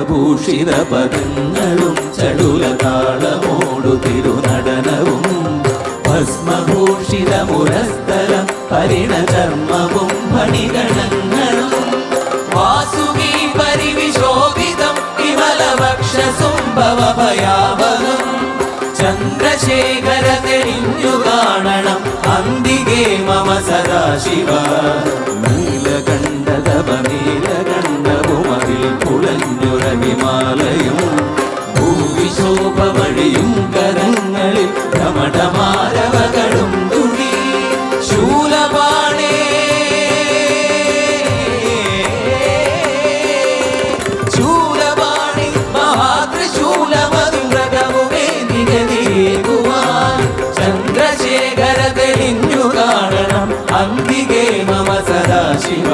പത്മഭൂഷിത പദങ്ങളും ചടുലതാളമോടു തിരുനടനവും ഭസ്മഭൂഷിത മുരസ്ഥലം പരിണചർമ്മവും ഫണിഗണങ്ങളും വാസുകി പരിവിശോഭിതം വിമലവക്ഷസുംഭവഭയാവഹം ചന്ദ്രശേഖര തെളിഞ്ഞു കാണണം അന്തികേ മമ സദാശിവ നീലകണ്ഠതപനീലകണ്ഠവുമതിൽ കുളഞ്ഞുറവിമാലയും ഭൂവിശോഭ വഴിയും കരങ്ങളിൽ ഘമഠമാരവകളും തുണി ശൂലപാണേ ശൂലപാണി മഹാത്രിശൂലമധുരകവുമേ നിഗതിയേകുവാൻ ചന്ദ്രശേഖര തെളിഞ്ഞു കാണണം അന്തികേ മമ സദാശിവ